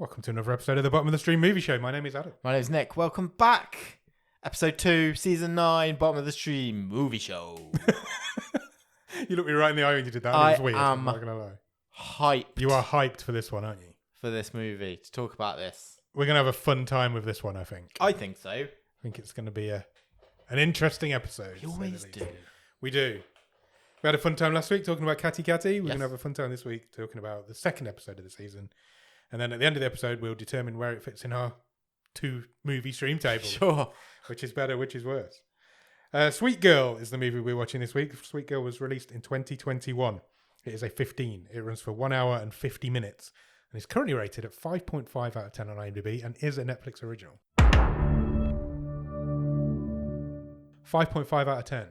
Welcome to another episode of the Bottom of the Stream Movie Show. My name is Adam. My name's Nick. Welcome back. Episode 2, Season 9, Bottom of the Stream Movie Show. You looked me right in the eye when you did that. I It was weird. I'm am not going to lie. hyped You are hyped for this one, aren't you? for this movie, to talk about this. We're going to have a fun time with this one, I think. I think so. I think it's going to be an interesting episode. You always do. We do. We had a fun time last week talking about Catty Catty. We're Yes. going to have a fun time this week talking about the second episode of the season. And then at the end of the episode, we'll determine where it fits in our 2-movie stream table. Sure. Which is better, which is worse. Sweet Girl is the movie we're watching this week. Sweet Girl was released in 2021. It is a 15. It runs for 1 hour and 50 minutes. And is currently rated at 5.5 out of 10 on IMDb and is a Netflix original. 5.5 out of 10.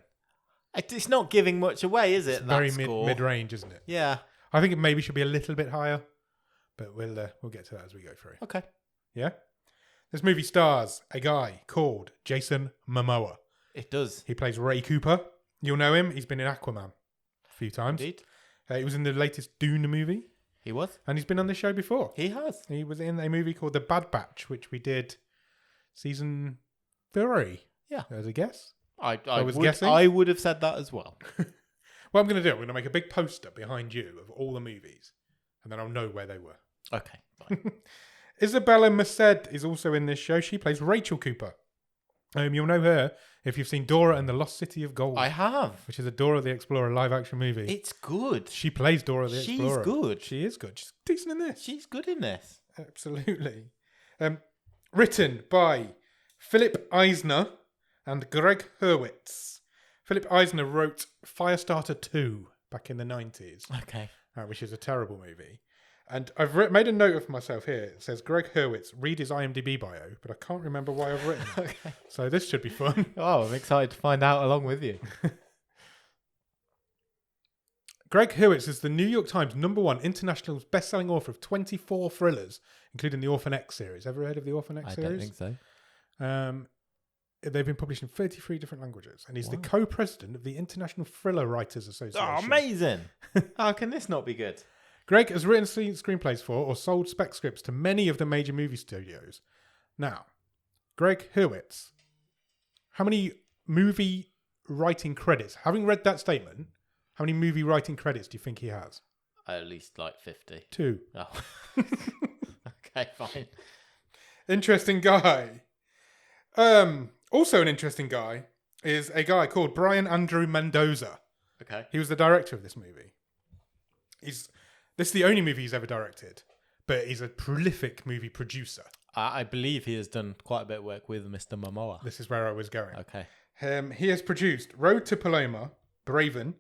It's not giving much away, is it? It's very that score? mid-range, isn't it? Yeah. I think it maybe should be a little bit higher. But we'll get to that as we go through. Okay. Yeah? This movie stars a guy called Jason Momoa. It does. He plays Ray Cooper. You'll know him. He's been in Aquaman a few times. Indeed. He was in the latest Dune movie. He was. And he's been on this show before. He has. He was in a movie called The Bad Batch, which we did season 3. Yeah. As a guess. I was guessing. I would have said that as well. What I'm going to do, I'm going to make a big poster behind you of all the movies. And then I'll know where they were. Okay. Fine. Isabela Merced is also in this show. She plays Rachel Cooper. You'll know her if you've seen Dora and the Lost City of Gold. I have. Which is a Dora the Explorer live-action movie. It's good. She plays Dora the She's Explorer. good. She is good. She's decent in this. She's good in this. Absolutely. Written by Philip Eisner and Greg Hurwitz. Philip Eisner wrote Firestarter 2 back in the 90s, Okay. which is a terrible movie. And I've made a note of myself here. It says Greg Hurwitz, read his IMDb bio, but I can't remember why I've written it. Okay. So this should be fun. Oh, I'm excited to find out along with you. Greg Hurwitz is the New York Times #1 international best-selling author of 24 thrillers, including the Orphan X series. Ever heard of the Orphan X series? I don't think so. They've been published in 33 different languages, and he's the Wow. co-president of the International Thriller Writers Association. Oh, amazing. How can this not be good? Greg has written screenplays for or sold spec scripts to many of the major movie studios. Now, Greg Hurwitz, how many movie writing credits, having read that statement, how many movie writing credits do you think he has? At least like 50. 2. Oh. Okay, fine. Interesting guy. Also an interesting guy is a guy called Brian Andrew Mendoza. Okay. He was the director of this movie. This is the only movie he's ever directed, but he's a prolific movie producer. I believe he has done quite a bit of work with Mr. Momoa. This is where I was going. Okay. He has produced Road to Paloma, Braven,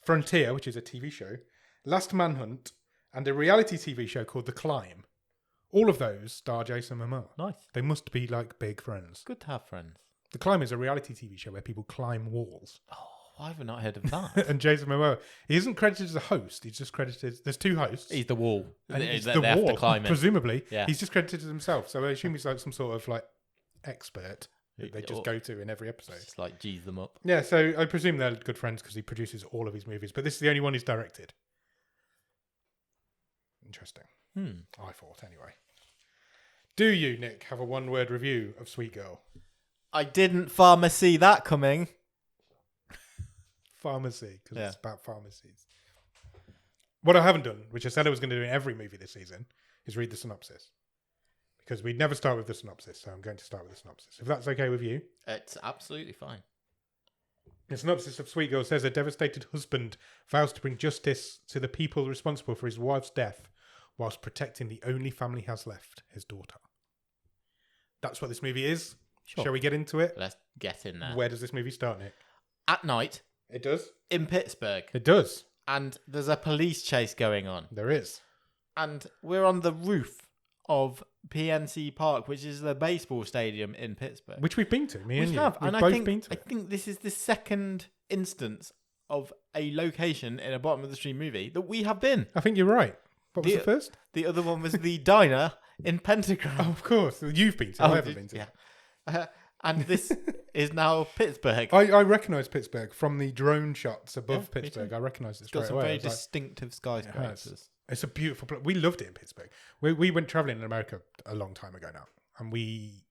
Frontier, which is a TV show, Last Manhunt, and a reality TV show called The Climb. All of those star Jason Momoa. Nice. They must be like big friends. Good to have friends. The Climb is a reality TV show where people climb walls. Oh, why have I not heard of that? And Jason Momoa, he isn't credited as a host. He's just credited. There's 2 hosts. He's the wall. And he's They the have wall, to climb it. presumably. Yeah. He's just credited as himself. So I assume he's like some sort of like expert that they just go to in every episode. Just like G's them up. Yeah, so I presume they're good friends because he produces all of his movies. But this is the only one he's directed. Interesting. I thought, anyway. Do you, Nick, have a one-word review of Sweet Girl? I didn't see that coming. Pharmacy, because Yeah. it's about pharmacies. What I haven't done, which I said I was going to do in every movie this season, is read the synopsis. Because we'd never start with the synopsis, so I'm going to start with the synopsis. If that's okay with you. It's absolutely fine. The synopsis of Sweet Girl says a devastated husband vows to bring justice to the people responsible for his wife's death whilst protecting the only family he has left, his daughter. That's what this movie is. Sure. Shall we get into it? Let's get in there. Where does this movie start, Nick? At night It does. in Pittsburgh. It does. And there's a police chase going on. There is. And we're on the roof of PNC Park, which is the baseball stadium in Pittsburgh. Which we've been to, me and We you. have, We've and both been to I it. think this is the second instance of a location in a bottom of the stream movie that we have been. I think you're right. What was the first? The other one was the diner in Pentagram. Oh, of course. You've been to. I haven't been to. Yeah. And this is now Pittsburgh. I recognise Pittsburgh from the drone shots above Yeah, me Pittsburgh. too. I recognise it It's straight got some away. very I was like, distinctive skyscrapers. It's a beautiful place. We loved it in Pittsburgh. We went traveling in America a long time ago now, and we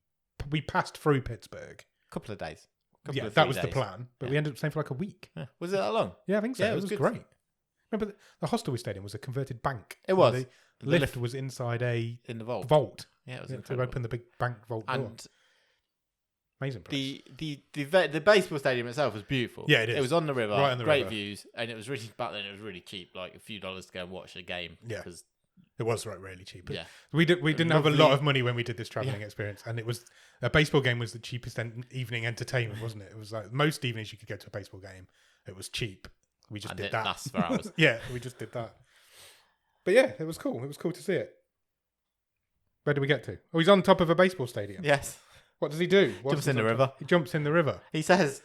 passed through Pittsburgh. Couple of days. That was the plan, but we ended up staying for like a week. Yeah. Was it that long? Yeah, I think so. Yeah, it was great. Remember, the hostel we stayed in was a converted bank. It was. The lift was inside in the vault. Yeah, it was incredible. To open the big bank vault door. And amazing place. The baseball stadium itself was beautiful. Yeah, it is. It was on the river, right on the great river. views, and it was really back then. It was really cheap, like a few dollars to go and watch a game. Yeah, because it was really cheap. Yeah, we didn't have a lot of money when we did this traveling experience, and it was a baseball game was the cheapest evening entertainment, wasn't it? It was like most evenings you could go to a baseball game. It was cheap. We just did that. Lasts for hours. Yeah, we just did that. But yeah, it was cool. It was cool to see it. Where did we get to? Oh, he's on top of a baseball stadium. Yes. What does he do? Jumps in the river. He jumps in the river. He says,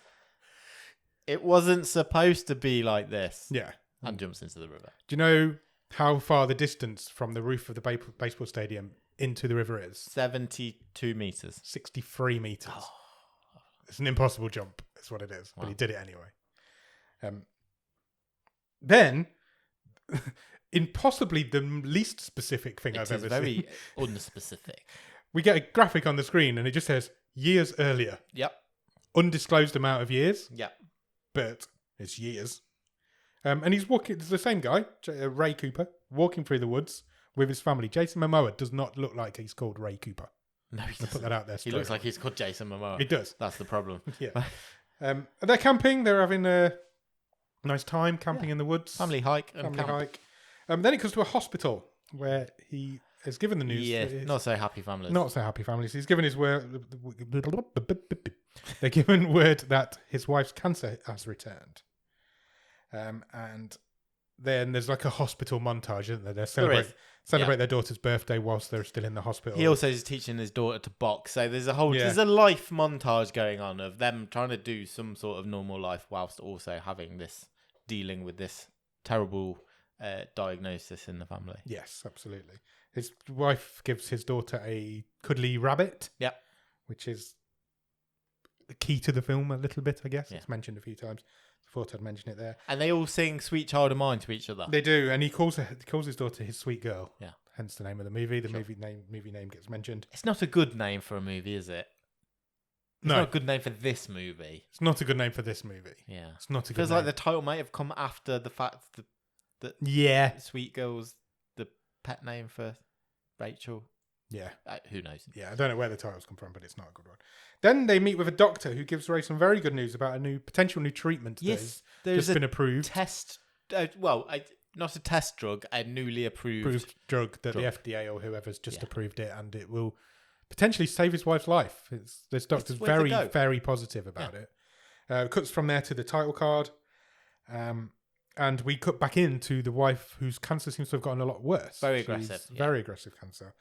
"It wasn't supposed to be like this." Yeah. And jumps into the river. Do you know how far the distance from the roof of the baseball stadium into the river is? 72 meters. 63 meters. Oh. It's an impossible jump. That's what it is. Wow. But he did it anyway. Then, in possibly the least specific thing I've ever seen. Very unspecific. We get a graphic on the screen and it just says years earlier. Yep. Undisclosed amount of years. Yep. But it's years. And he's walking, it's the same guy, Ray Cooper, walking through the woods with his family. Jason Momoa does not look like he's called Ray Cooper. No, he doesn't. Put that out there. He looks like he's called Jason Momoa. He does. That's the problem. Yeah. They're camping. They're having a nice time camping in the woods. Family hike. Family hike. Then it comes to a hospital where he is given the news. Yeah, not so happy families. Not so happy families. He's given his word. They're given word that his wife's cancer has returned. And then there's like a hospital montage, isn't there? They celebrate their daughter's birthday whilst they're still in the hospital. He also is teaching his daughter to box. So there's there's a life montage going on of them trying to do some sort of normal life whilst also having dealing with this terrible diagnosis in the family. Yes, absolutely. His wife gives his daughter a cuddly rabbit. Yep. Which is the key to the film a little bit, I guess. Yeah. It's mentioned a few times. I thought I'd mention it there. And they all sing "Sweet Child of Mine" to each other. They do, and he calls his daughter his sweet girl. Yeah. Hence the name of the movie. The movie name gets mentioned. It's not a good name for a movie, is it? It's not a good name for this movie. It's not a good name for this movie. Yeah. It's not a good Feels name. like the title might have come after the fact that Sweet Girl's the pet name for Rachel. Yeah. Who knows? Yeah, I don't know where the titles come from, but it's not a good one. Then they meet with a doctor who gives Ray some very good news about a potential new treatment there's just been approved. Not a test drug, a newly approved drug that the FDA or whoever's just approved it, and it will potentially save his wife's life. This doctor's very, very positive about it. Cuts from there to the title card. And we cut back into the wife whose cancer seems to have gotten a lot worse. Very aggressive. Very aggressive cancer.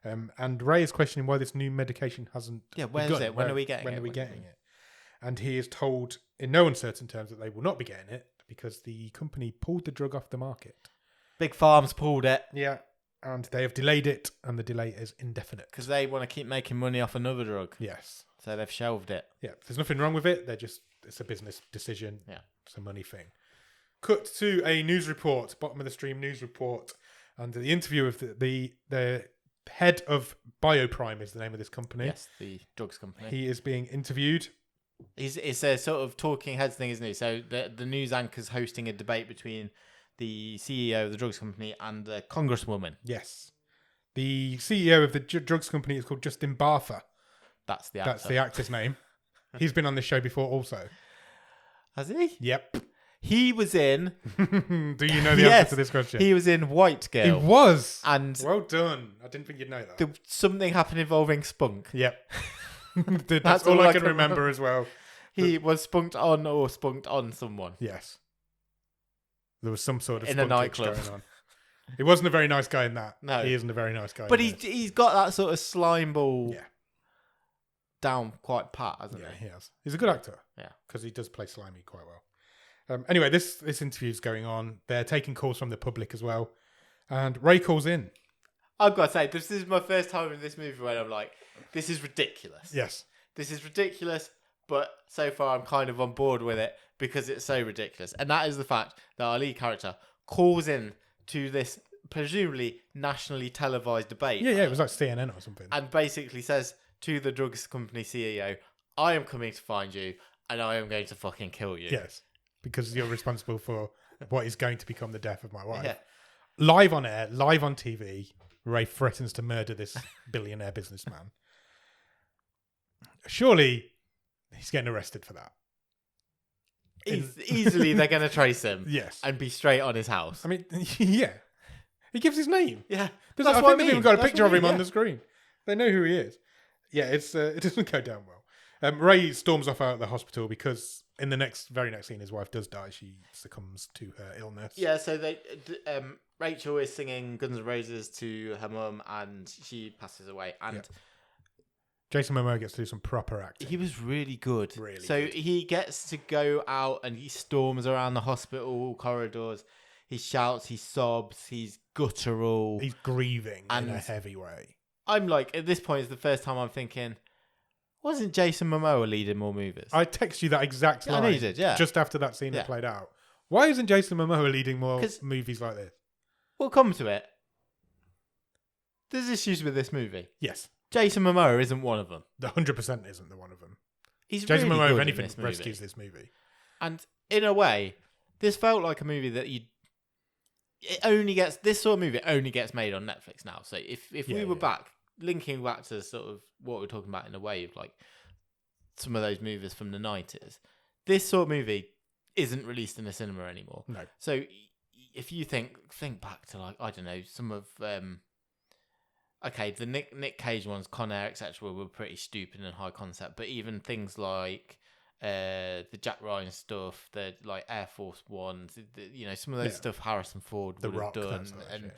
And Ray is questioning why this new medication hasn't where's begun. it? When are we getting it? When are we getting it? And he is told in no uncertain terms that they will not be getting it because the company pulled the drug off the market. Big Farms pulled it. Yeah. And they have delayed it, and the delay is indefinite. Because they want to keep making money off another drug. Yes. So they've shelved it. Yeah. There's nothing wrong with it. It's a business decision. Yeah. It's a money thing. Cut to a news report, bottom of the stream news report, and the interview of the head of Bioprime is the name of this company. Yes, the drugs company. He is being interviewed. It's a sort of talking heads thing, isn't it? So the news anchor's hosting a debate between the CEO of the drugs company and the congresswoman. Yes. The CEO of the drugs company is called Justin Bartha. That's the actor. That's the actor's name. He's been on this show before also. Has he? Yep. He was in... Do you know the answer to this question? He was in White Girl. He was. And well done. I didn't think you'd know that. Something happened involving spunk. Yep. That's all I can remember as well. He was spunked on someone. Yes. There was some sort of in a nightclub going on. He wasn't a very nice guy in that. No. He isn't a very nice guy. But he's got that sort of slime ball down quite pat, hasn't he? Yeah, he has. He's a good actor. Yeah. Because he does play slimy quite well. Anyway, this interview's going on. They're taking calls from the public as well. And Ray calls in. I've got to say, this is my first time in this movie where I'm like, this is ridiculous. Yes. This is ridiculous, but so far I'm kind of on board with it because it's so ridiculous. And that is the fact that our lead character calls in to this presumably nationally televised debate. Yeah, it was like CNN or something. And basically says to the drugs company CEO, I am coming to find you and I am going to fucking kill you. Yes, because you're responsible for what is going to become the death of my wife. Yeah. Live on air, live on TV, Ray threatens to murder this billionaire businessman. Surely he's getting arrested for that. Easily they're going to trace him. Yes. And be straight on his house. I mean, yeah. He gives his name. Yeah. I think they've even got a picture of him on the screen. They know who he is. Yeah, it doesn't go down well. Ray storms off out of the hospital because in the very next scene, his wife does die. She succumbs to her illness. Yeah, so Rachel is singing Guns N' Roses to her mum and she passes away. And Jason Momoa gets to do some proper acting. he was really good. Really so good. he gets to go out and he storms around the hospital corridors. He shouts, he sobs, he's guttural. He's grieving And- in a heavy way. I'm like, at this point, it's the first time I'm thinking, wasn't Jason Momoa leading more movies? I text you that exact line. I know you did, yeah. Just after that scene Yeah. had played out. Why isn't Jason Momoa leading more 'Cause- movies like this? We'll come to it. There's issues with this movie. Yes. Jason Momoa isn't one of them. The 100% isn't the one of them. He's Jason really Momoa, good if in anything, this movie. rescues this movie. And in a way, this felt like a movie that this sort of movie only gets made on Netflix now. So if we were back, linking back to sort of what we're talking about in a way of like some of those movies from the 90s, this sort of movie isn't released in the cinema anymore. No. So if you think back to like, I don't know, some of the Nick Cage ones, Con Air, etc., were pretty stupid and high concept. But even things like the Jack Ryan stuff, the like Air Force Ones, some of those stuff Harrison Ford The would Rock, have done, that sort of and shit,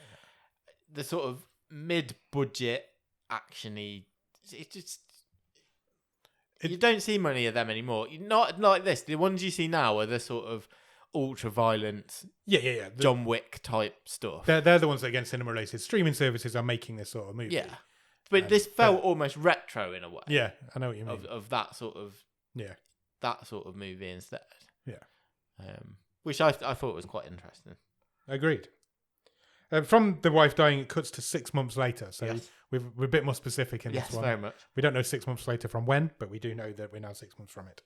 the sort of mid-budget actiony. It just you don't see many of them anymore. Not like this. The ones you see now are the sort of ultra-violent, Yeah. John Wick type stuff. They're the ones that get cinema releases. Streaming services are making this sort of movie. Yeah, but this felt almost retro in a way. Yeah, I know what you mean. Of that sort of movie instead. Yeah. Which I thought was quite interesting. Agreed. From the wife dying, it cuts to 6 months later. So Yes. we're a bit more specific in Yes, this one. very much. We don't know 6 months later from when, but we do know that we're now 6 months from it.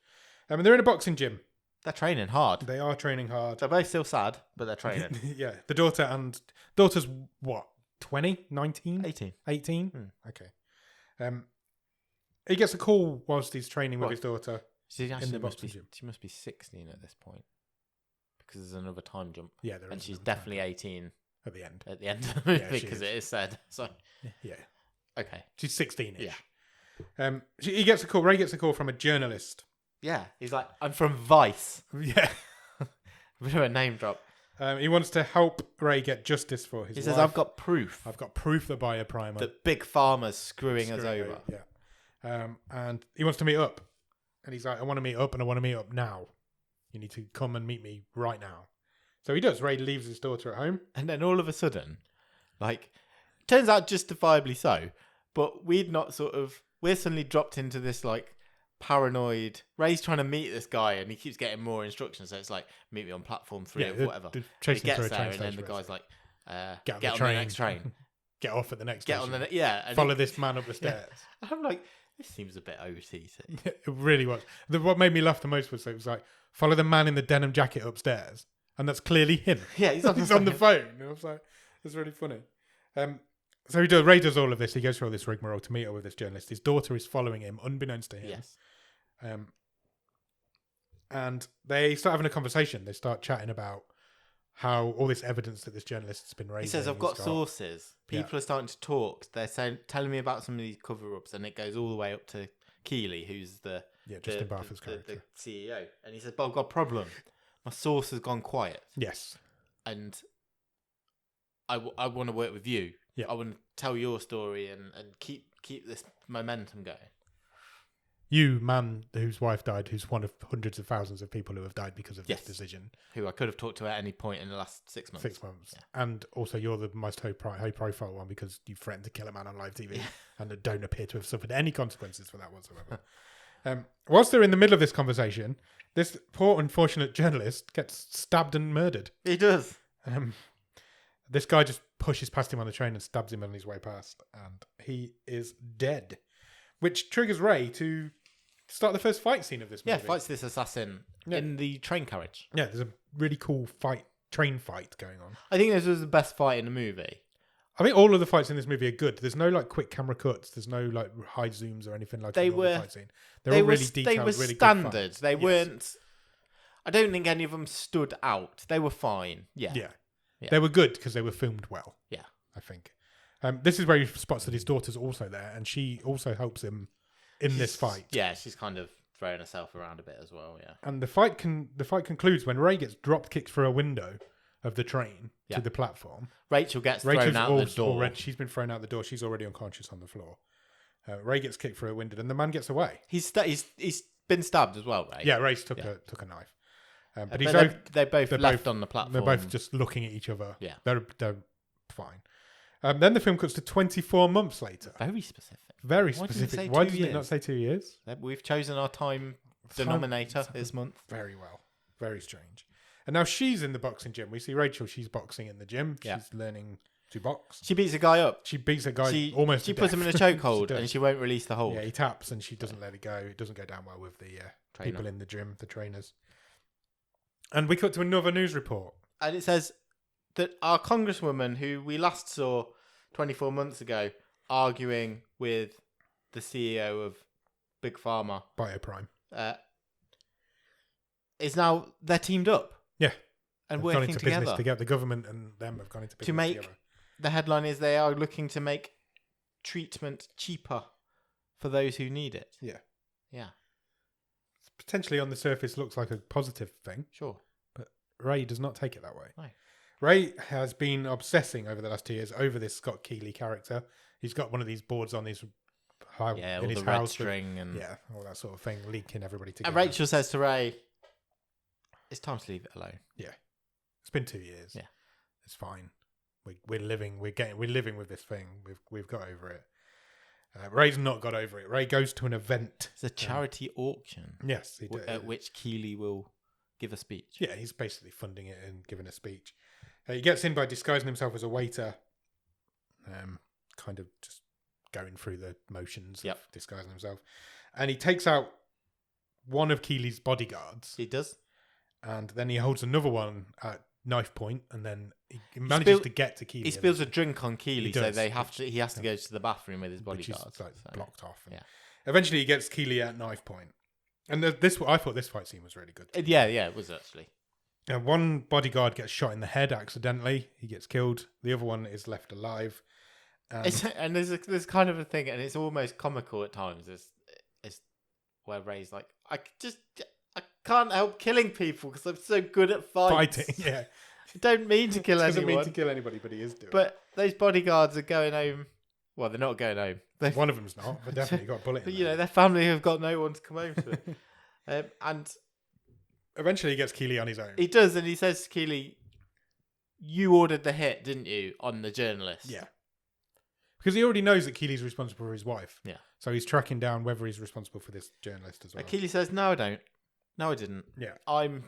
And they're in a boxing gym. They're training hard. They are training hard. They're both still sad, but they're training. Yeah. The daughter's what? 20? 19? 18. 18? Okay. He gets a call whilst he's training with his daughter. She the boxing gym. She must be 16 at this point. Because there's another time jump. Yeah, there is. And she's another definitely time 18 at the end. at the end of the movie Yeah, she because is. it is said. So, Yeah. okay. She's 16-ish. Yeah. He gets a call. Ray gets a call from a journalist. Yeah. He's like, I'm from Vice. Yeah. Bit of a name drop. He wants to help Ray get justice for his He wife. says, I've got proof I've got proof that Bioprimer that Big Pharma's screwing us over. Yeah. And he wants to meet up. And he's like, I want to meet up and I want to meet up now. You need to come and meet me right now. So he does. Ray leaves his daughter at home. And then all of a sudden, like, turns out justifiably so, but we're suddenly dropped into this, like, paranoid. Ray's trying to meet this guy and he keeps getting more instructions. So it's like, meet me on platform 3 or whatever. He He gets there and then the guy's like, get on the next train. Get off at the next Get station. on the and Follow this man up the stairs. I'm like, this seems a bit OTT. It really was. What made me laugh the most was it was like, follow the man in the denim jacket upstairs. And that's clearly him. Yeah, he's on the phone. And I was like, it's really funny. So Ray does all of this. He goes through all this rigmarole to meet up with this journalist. His daughter is following him, unbeknownst to him. Yes. And they start having a conversation. They start chatting about how all this evidence that this journalist has been raising. He says, I've got sources. People are starting to talk. They're telling me about some of these cover-ups, and it goes all the way up to Keeley, who's Justin Bartha's character. The CEO. And he says, but I've got a problem. My source has gone quiet. Yes. And I want to work with you. Yeah. I want to tell your story and keep this momentum going. You, man whose wife died, who's one of hundreds of thousands of people who have died because of this decision. Who I could have talked to at any point in the last 6 months. 6 months. Yeah. And also you're the most high-profile one because you threatened to kill a man on live TV and don't appear to have suffered any consequences for that whatsoever. Whilst they're in the middle of this conversation, this poor, unfortunate journalist gets stabbed and murdered. He does. This guy just pushes past him on the train and stabs him on his way past, and he is dead, which triggers Ray to start the first fight scene of this movie. Yeah, fights this assassin in the train carriage. Yeah, there's a really cool train fight going on. I think this was the best fight in the movie. I think all of the fights in this movie are good. There's no like quick camera cuts. There's no like high zooms or anything like that. Fight scene. They're all really detailed. They were really standard. Good they weren't. I don't think any of them stood out. They were fine. Yeah. They were good because they were filmed well. Yeah, I think. This is where he spots that his daughter's also there, and she also helps him in this fight. Yeah, she's kind of throwing herself around a bit as well. Yeah, and the fight concludes when Ray gets drop kicked through a window of the train to the platform. Rachel gets thrown out the door. She's been thrown out the door. She's already unconscious on the floor. Ray gets kicked through a window, and the man gets away. He's been stabbed as well, Ray. Yeah, Ray's took a knife. But they're both left on the platform. They're both just looking at each other. Yeah, they're fine. Then the film cuts to 24 months later. Very specific. Very specific. Why does it not say 2 years? We've chosen our time denominator this month. Very well. Very strange. And now she's in the boxing gym. We see Rachel. She's boxing in the gym. She's learning to box. She beats a guy up. She beats a guy almost. She puts him in a chokehold and she won't release the hold. Yeah, he taps and she doesn't let it go. It doesn't go down well with the people in the gym, the trainers. And we cut to another news report. And it says that our congresswoman, who we last saw 24 months ago, arguing with the CEO of Big Pharma, Bioprime, is now, they're teamed up. Yeah. And they've working gone into together. Business together. The government and them have gone into business to make together. The headline is they are looking to make treatment cheaper for those who need it. Yeah. Yeah. Potentially on the surface looks like a positive thing. Sure. But Ray does not take it that way. No. Ray has been obsessing over the last 2 years over this Scott Keeley character. He's got one of these boards on his all in his the red house string and all that sort of thing, linking everybody together. And Rachel says to Ray, "It's time to leave it alone." Yeah, it's been 2 years. Yeah, it's fine. We're living with this thing. We've got over it. Ray's not got over it. Ray goes to an event. It's a charity auction. Yes, at which Keeley will give a speech. Yeah, he's basically funding it and giving a speech. He gets in by disguising himself as a waiter, kind of just going through the motions of disguising himself. And he takes out one of Keeley's bodyguards. He does. And then he holds another one at knife point, and then he manages to get to Keeley. He spills a drink on Keeley, so he has to go to the bathroom with his bodyguards. Blocked off. Eventually he gets Keeley at knife point. And I thought this fight scene was really good. Yeah, it was actually. One bodyguard gets shot in the head accidentally. He gets killed. The other one is left alive. And there's kind of a thing, and it's almost comical at times. It's where Ray's like, I can't help killing people because I'm so good at fighting. Yeah. I don't mean to kill anyone. Doesn't mean to kill anybody, but he is doing. But those bodyguards are going home. Well, they're not going home. One of them's not, but definitely got a bullet. But their family have got no one to come home to. And eventually, he gets Keeley on his own. He does, and he says to Keeley, "You ordered the hit, didn't you, on the journalist?" Yeah. Because he already knows that Keeley's responsible for his wife. Yeah. So he's tracking down whether he's responsible for this journalist as well. And Keeley says, "No, I don't. No, I didn't. Yeah. I'm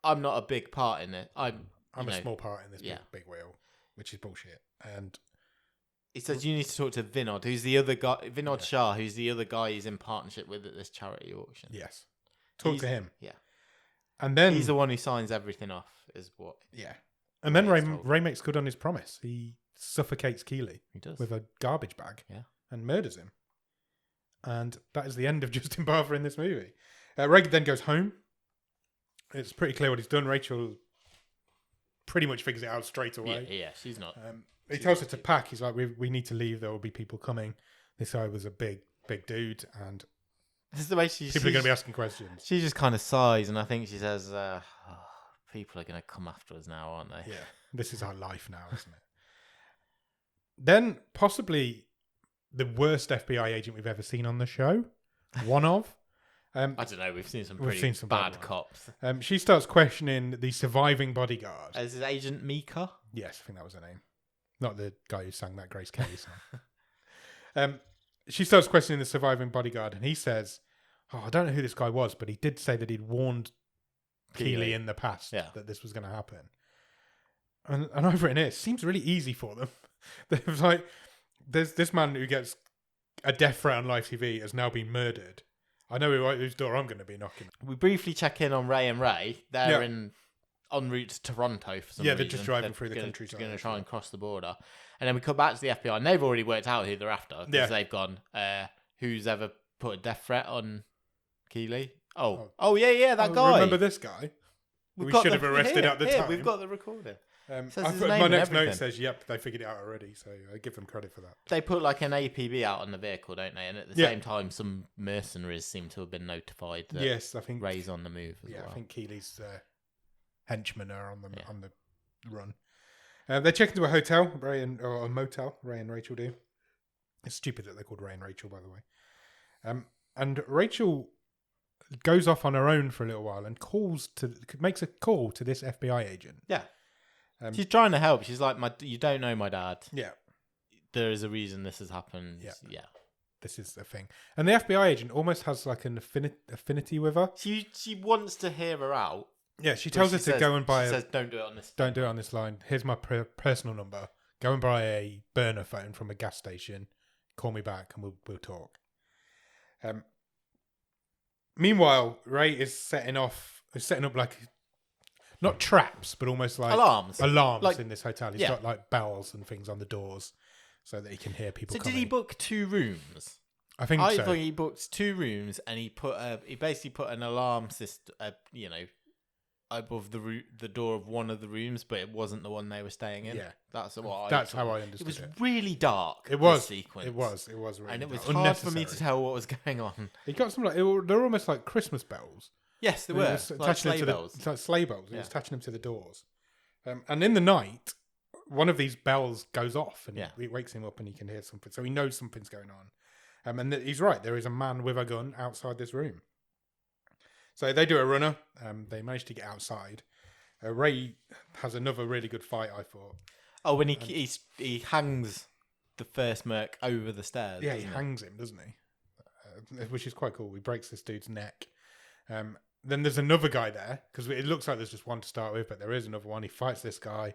not a big part in it. I'm a small part in this big wheel, which is bullshit." And he says, "You need to talk to Vinod, who's the other guy, Vinod Shah, who's the other guy he's in partnership with at this charity auction." Yes. Talk to him. Yeah. And then he's the one who signs everything off, is what. Yeah. And then Ray makes good on his promise. He suffocates Keeley. He does. With a garbage bag. Yeah. And murders him. And that is the end of Justin Barber in this movie. Ray then goes home. It's pretty clear what he's done. Rachel pretty much figures it out straight away. Yeah, she's not. He tells her to pack. He's like, we need to leave. There will be people coming. This guy was a big dude, and this is the way people are going to be asking questions. She just kind of sighs, and I think she says, people are going to come after us now, aren't they? Yeah, this is our life now, isn't it? Then, possibly the worst FBI agent we've ever seen on the show. One of. I don't know. We've seen some bad cops. She starts questioning the surviving bodyguard. Is it Agent Mika? Yes, I think that was her name. Not the guy who sang that Grace Kelly song. She starts questioning the surviving bodyguard, and he says, I don't know who this guy was, but he did say that he'd warned Keeley in the past that this was going to happen. and I've written here, it seems really easy for them. There's like, there's this man who gets a death threat on live TV has now been murdered. I know whose door I'm going to be knocking. We briefly check in on Ray and Ray. They're en route to Toronto for some reason. Yeah, they're just driving through the countryside. They're going to try and cross the border. And then we come back to the FBI, and they've already worked out who they're after. Because they've gone, who's ever put a death threat on Keeley? Oh, yeah, that guy. Remember this guy? We should have arrested at the time. We've got the recording. My next note says, "Yep, they figured it out already." So I give them credit for that. They put like an APB out on the vehicle, don't they? And at the same time, some mercenaries seem to have been notified that I think Ray's on the move as well. I think Keeley's henchmen are on the run. They check into a hotel, or a motel. Ray and Rachel do. It's stupid that they're called Ray and Rachel, by the way. And Rachel goes off on her own for a little while and makes a call to this FBI agent. Yeah. She's trying to help. She's like, you don't know my dad. Yeah. There is a reason this has happened. Yeah. This is the thing. And the FBI agent almost has like an affinity with her. She wants to hear her out. Yeah, she tells her to go and buy She says, don't do it on this. Don't do it on this line. Here's my personal number. Go and buy a burner phone from a gas station. Call me back and we'll talk. Meanwhile, Ray is setting up like, not traps, but almost like alarms in this hotel. He's got like bells and things on the doors so that he can hear people coming. Did he book 2 rooms? I think so. I thought he booked 2 rooms and he basically put an alarm system, above the door of one of the rooms, but it wasn't the one they were staying in. Yeah, that's how I understood it. It was really dark. It was. Sequence. It was really and it was dark. hard for me to tell what was going on. He got some they're almost like Christmas bells. Yes, they were. Like sleigh bells. It's like sleigh bells. He was attaching them to the doors. And in the night, one of these bells goes off and it wakes him up and he can hear something. So he knows something's going on. And he's right. There is a man with a gun outside this room. So they do a runner. They manage to get outside. Ray has another really good fight, I thought. Oh, when he hangs the first merc over the stairs. Yeah, he hangs him, doesn't he? Which is quite cool. He breaks this dude's neck. Then there's another guy there, because it looks like there's just one to start with, but there is another one. He fights this guy.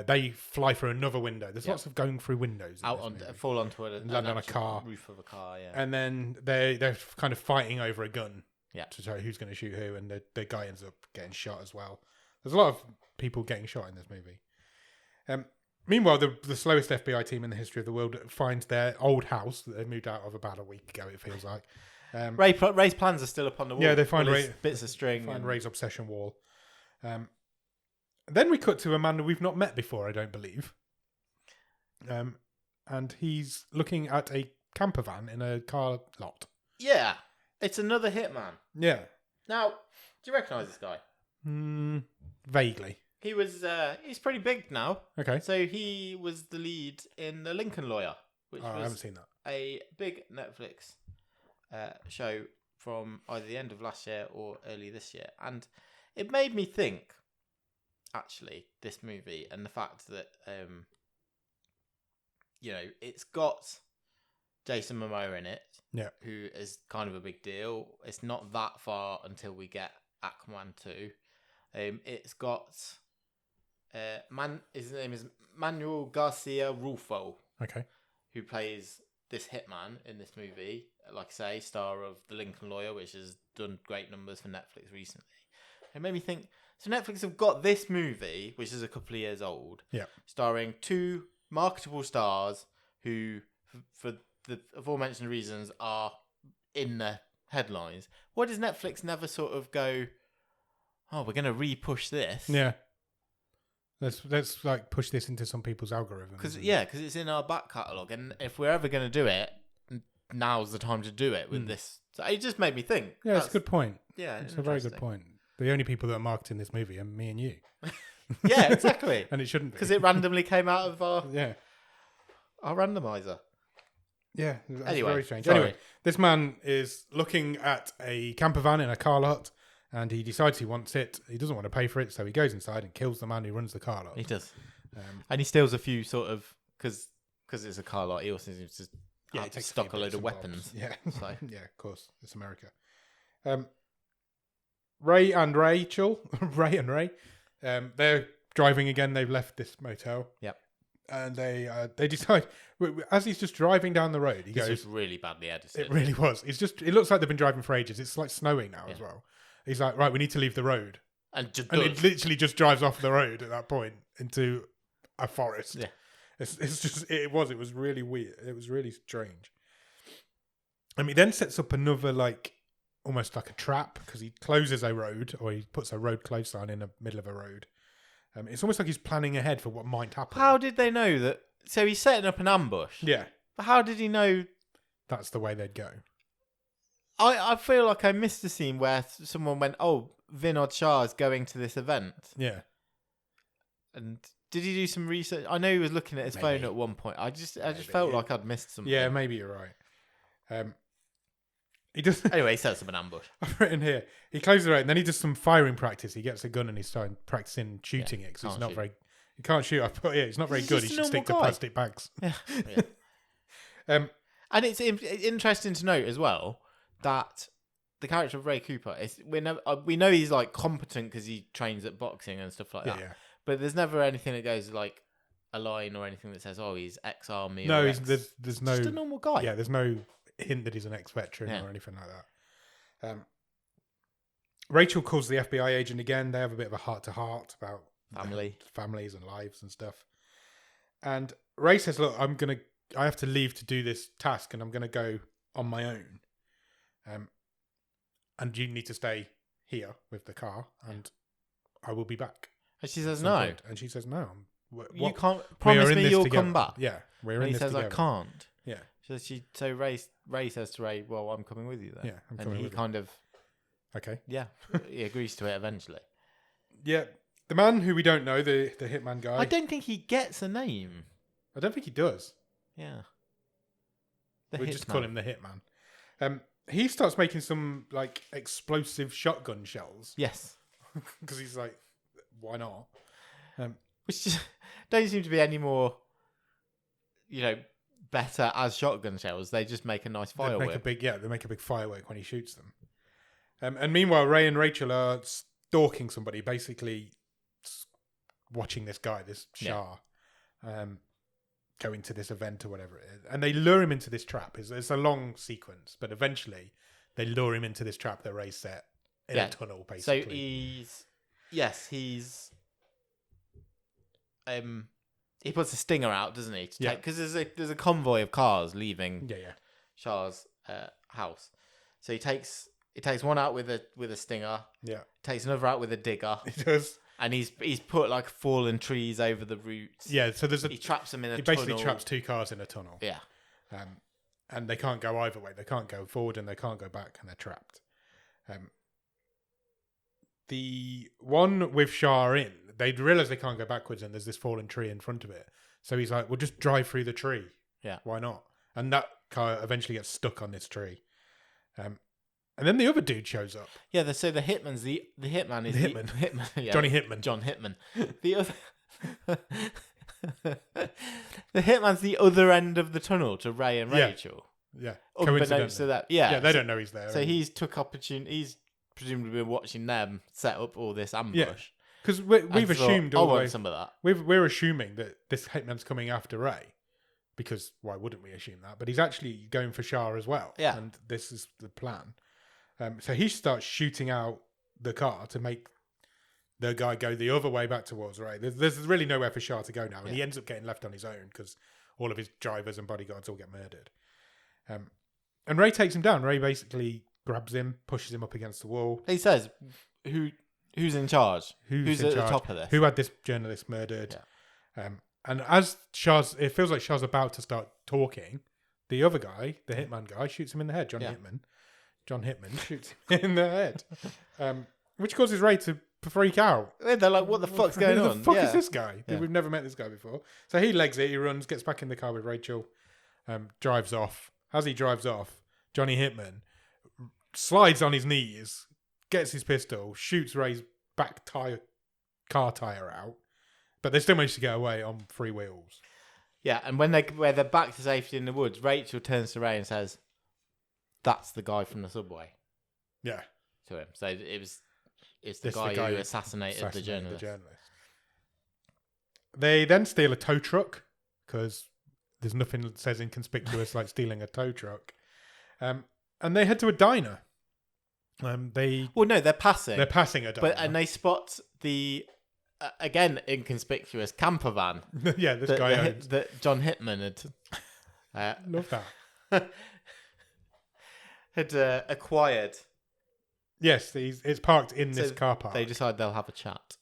They fly through another window. There's lots of going through windows. Fall onto land on a car. Roof of a car, yeah. And then they're kind of fighting over a gun. Yeah. To show who's going to shoot who, and the guy ends up getting shot as well. There's a lot of people getting shot in this movie. Meanwhile, the slowest FBI team in the history of the world finds their old house that they moved out of about a week ago, it feels like. Ray's plans are still up on the wall. Yeah, they find bits of string. Find Ray's obsession wall. Then we cut to a man that we've not met before, I don't believe. And he's looking at a camper van in a car lot. Yeah, it's another hitman. Yeah. Now, do you recognise this guy? Vaguely. He's pretty big now. Okay. So he was the lead in The Lincoln Lawyer, which was I haven't seen that. A big Netflix show from either the end of last year or early this year. And it made me think, actually, this movie and the fact that, it's got Jason Momoa in it, who is kind of a big deal. It's not that far until we get Aquaman 2. It's got his name is Manuel Garcia-Rulfo. Okay. Who plays this hitman in this movie, like I say, star of The Lincoln Lawyer, which has done great numbers for Netflix recently. It made me think, so Netflix have got this movie, which is a couple of years old, starring 2 marketable stars who, for the aforementioned reasons, are in the headlines. Why does Netflix never sort of go, oh, we're going to re-push this? Yeah. Let's like push this into some people's algorithms. Because it's in our back catalogue, and if we're ever going to do it, now's the time to do it with this. So it just made me think. Yeah, it's a good point. Yeah, it's a very good point. The only people that are marketing this movie are me and you. Yeah, exactly. And it shouldn't be. Because it randomly came out of our randomizer. Yeah, that's anyway, very strange. Sorry. Anyway, this man is looking at a camper van in a car lot, and he decides he wants it. He doesn't want to pay for it, so he goes inside and kills the man who runs the car lot. He does. And he steals a few sort of, because it's a car lot, he also seems to stock a load of weapons. Yeah, so. Yeah, of course. It's America. Ray and Rachel, they're driving again. They've left this motel. Yep. And they decide, as he's just driving down the road, he This goes... was really badly edited. It really was. It looks like they've been driving for ages. It's like snowing now as well. He's like, right, we need to leave the road. And it literally just drives off the road at that point into a forest. Yeah. It was really weird. It was really strange. And he then sets up another, like, almost like a trap, because he closes a road, or he puts a road close sign in the middle of a road. It's almost like he's planning ahead for what might happen. How did they know that? So he's setting up an ambush. Yeah. But how did he know? That's the way they'd go. I feel like I missed a scene where someone went, "Oh, Vinod Shah is going to this event." Yeah. And did he do some research? I know he was looking at his phone at one point. I just felt like I'd missed something. Yeah, maybe you're right. He does. Anyway, he sets up an ambush. I've written here. He closes the road, and then he does some firing practice. He gets a gun and he's starting practicing shooting it because he's not very. He can't shoot. I put he's not very good. He should stick to plastic bags. Yeah. And it's interesting to note as well that the character of Ray Cooper we know he's like competent because he trains at boxing and stuff like that. Yeah. But there's never anything that goes like a line or anything that says, "Oh, he's ex-army." No, there's no. Just a normal guy. Yeah, there's no hint that he's an ex-veteran or anything like that. Rachel calls the FBI agent again. They have a bit of a heart-to-heart about families and lives and stuff. And Ray says, "Look, I have to leave to do this task, and I'm gonna go on my own. And you need to stay here with the car, and I will be back." And she says no. And she says no. You can't promise me you'll come back. Yeah, we're in this together. He says, "I can't." Yeah. So Ray says to Ray, "Well, I'm coming with you then." Yeah, I'm coming with you. And he kind of... Okay. Yeah, he agrees to it eventually. Yeah. The man who we don't know, the hitman guy... I don't think he gets a name. I don't think he does. Yeah. We just call him the hitman. He starts making some, like, explosive shotgun shells. Yes. Because he's like, why not? Which just don't seem to be any more, better as shotgun shells. They just make a nice firework. They make a big firework when he shoots them. And meanwhile, Ray and Rachel are stalking somebody, basically watching this guy, this Shah, going to this event or whatever it is. And they lure him into this trap. It's a long sequence, but eventually they lure him into this trap that Ray set in a tunnel, basically. So he puts a stinger out, doesn't he? Because there's a convoy of cars leaving Shah's house. So he takes one out with a stinger. Yeah. Takes another out with a digger. He does. And he's put like fallen trees over the routes. Yeah. So he traps them in a tunnel. He basically traps two cars in a tunnel. Yeah. And they can't go either way. They can't go forward and they can't go back, and they're trapped. The one with Shah in, they realise they can't go backwards, and there's this fallen tree in front of it. So he's like, "We'll just drive through the tree. Yeah, why not?" And that car eventually gets stuck on this tree. And then the other dude shows up. Yeah, so the hitman's the hitman is the hitman. Yeah, Johnny Hitman. John Hitman. The other. The hitman's the other end of the tunnel to Ray and Rachel. Yeah. Unbeknownst to that. Yeah. They don't know he's there. So he's took opportunity. He's presumably been watching them set up all this ambush. Yeah. Because we've assumed I want some of that. We're assuming that this hitman's coming after Ray. Because why wouldn't we assume that? But he's actually going for Shah as well. Yeah. And this is the plan. So he starts shooting out the car to make the guy go the other way back towards Ray. There's really nowhere for Shah to go now. And he ends up getting left on his own because all of his drivers and bodyguards all get murdered. And Ray takes him down. Ray basically grabs him, pushes him up against the wall. He says, who's in charge? Who's at the top of this? Who had this journalist murdered? Yeah. And as it feels like Shah's about to start talking, the other guy, the hitman guy, shoots him in the head. John Hitman shoots him in the head, which causes Ray to freak out. They're like, "What the fuck's going on? Who the fuck is this guy? Yeah. We've never met this guy before." So he legs it. He runs, gets back in the car with Rachel, drives off. As he drives off, Johnny Hitman slides on his knees, gets his pistol, shoots Ray's back car tire out, but they still manage to get away on 3 wheels. Yeah, and when they're back to safety in the woods, Rachel turns to Ray and says, "That's the guy from the subway." Yeah. To him. So it's the guy who assassinated the journalist. They then steal a tow truck because there's nothing that says inconspicuous like stealing a tow truck. And they head to a diner. They're passing. They're passing a diner. And they spot the, again, inconspicuous camper van. Yeah, this guy owns. That John Hickman had... Love that. had acquired. Yes, it's parked in this car park. They decide they'll have a chat.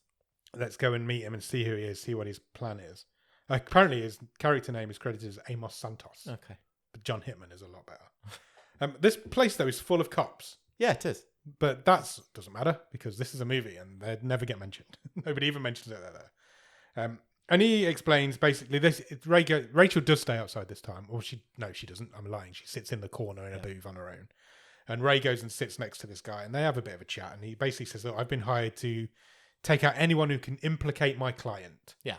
Let's go and meet him and see who he is, see what his plan is. Apparently, his character name is credited as Amos Santos. Okay. But John Hickman is a lot better. This place, though, is full of cops. Yeah, it is. But that doesn't matter because this is a movie and they never get mentioned. Nobody even mentions that they're there. And he explains basically this. Rachel does stay outside this time. Or she doesn't. I'm lying. She sits in the corner in a booth on her own. And Ray goes and sits next to this guy and they have a bit of a chat. And he basically says, "Look, I've been hired to take out anyone who can implicate my client." Yeah.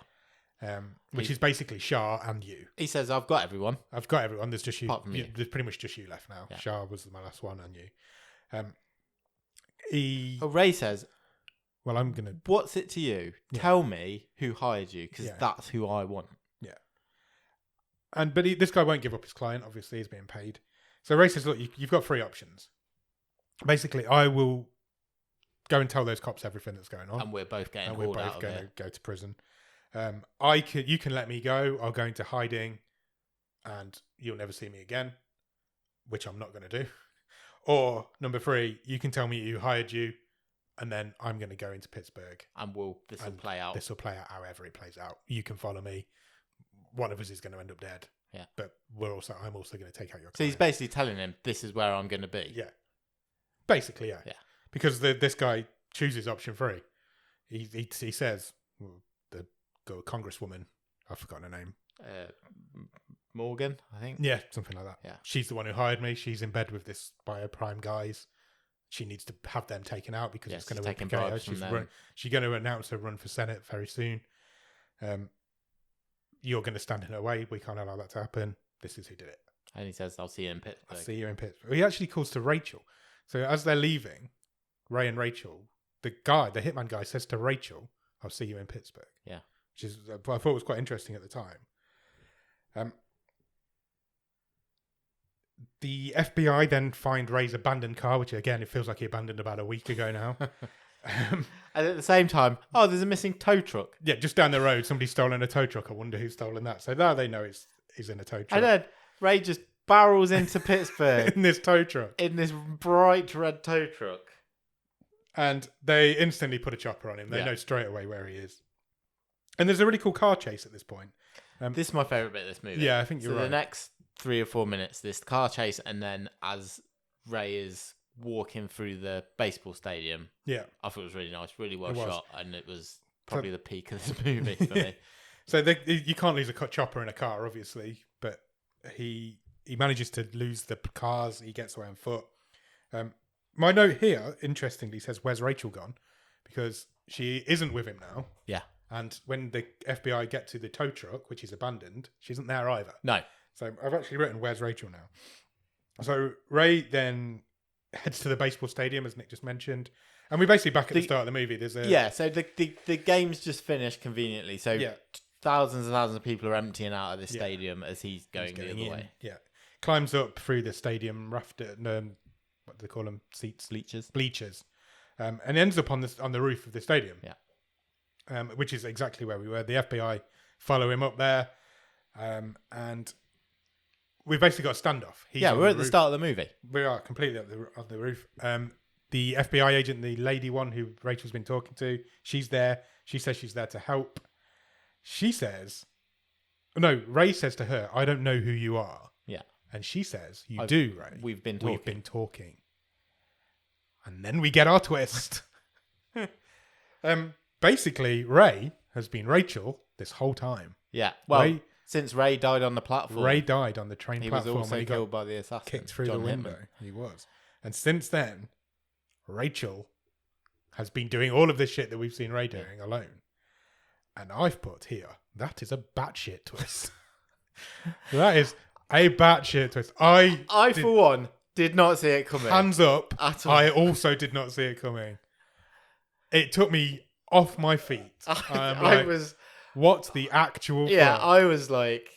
Which is basically Shah and you. He says, I've got everyone. There's just you. Apart from you. There's pretty much just you left now. Yeah. Shah was my last one and you. Ray says, well, I'm going to... What's it to you? Yeah. Tell me who hired you because Yeah. that's who I want. Yeah. But this guy won't give up his client. Obviously, he's being paid. So Ray says, look, you've got 3 options. Basically, I will go and tell those cops everything that's going on. And we're both getting and we're hauled both out of going it. to go to prison. You can let me go. I'll go into hiding and you'll never see me again, which I'm not going to do. Or number 3, you can tell me who hired you and then I'm going to go into Pittsburgh. And this will play out. This will play out however it plays out. You can follow me. One of us is going to end up dead. Yeah. But I'm also going to take out your client. So he's basically telling him, this is where I'm going to be. Yeah. Basically, yeah. Yeah. Because this guy chooses option 3. He says, the congresswoman, I've forgotten her name. Morgan, I think. Yeah, something like that. Yeah. She's the one who hired me. She's in bed with this bioprime guys. She needs to have them taken out because it's going to implicate her. She's going to announce her run for Senate very soon. You're going to stand in her way. We can't allow that to happen. This is who did it. And he says, I'll see you in Pittsburgh. I'll see you in Pittsburgh. He actually calls to Rachel. So as they're leaving, Ray and Rachel, the hitman guy says to Rachel, I'll see you in Pittsburgh. Yeah. Which is, I thought was quite interesting at the time. The FBI then find Ray's abandoned car, which again, it feels like he abandoned about a week ago now. And at the same time, there's a missing tow truck. Yeah, just down the road, somebody's stolen a tow truck. I wonder who's stolen that. So now they know he's in a tow truck. And then Ray just barrels into Pittsburgh. In this tow truck. In this bright red tow truck. And they instantly put a chopper on him. They know straight away where he is. And there's a really cool car chase at this point. This is my favourite bit of this movie. Yeah, I think you're right. The next 3 or 4 minutes, this car chase, and then as Ray is walking through the baseball stadium, yeah, I thought it was really nice, really well shot, and it was probably the peak of this movie for me. So you can't lose a chopper in a car, obviously, but he manages to lose the cars. He gets away on foot. My note here, interestingly, says, "Where's Rachel gone?" Because she isn't with him now. Yeah. And when the FBI get to the tow truck, which is abandoned, she isn't there either. No. So I've actually written, "Where's Rachel now?" So Ray then heads to the baseball stadium, as Nick just mentioned. And we're basically back at the start of the movie. So the game's just finished conveniently. So thousands and thousands of people are emptying out of this stadium as he's going the other way. Yeah. Climbs up through the stadium rafter, what do they call them? Seats? Bleachers. And ends up on the roof of the stadium. Yeah. Which is exactly where we were. The FBI follow him up there. And we've basically got a standoff. We're at the start of the movie. We are completely on the roof. The FBI agent, the lady one who Rachel's been talking to, she's there. She says she's there to help. Ray says to her, "I don't know who you are." Yeah. And she says, "You do, Ray. We've been talking. And then we get our twist. Basically, Ray has been Rachel this whole time. Yeah. Well, since Ray died on the platform. Ray died on the train platform. He was also killed by the assassin. Kicked through John the window. Hickman. He was. And since then, Rachel has been doing all of this shit that we've seen Ray doing alone. And I've put here, that is a batshit twist. That is a batshit twist. I for one, did not see it coming. Hands up. At all. I also did not see it coming. It took me off my feet. I was What the actual Yeah, fuck? I was like,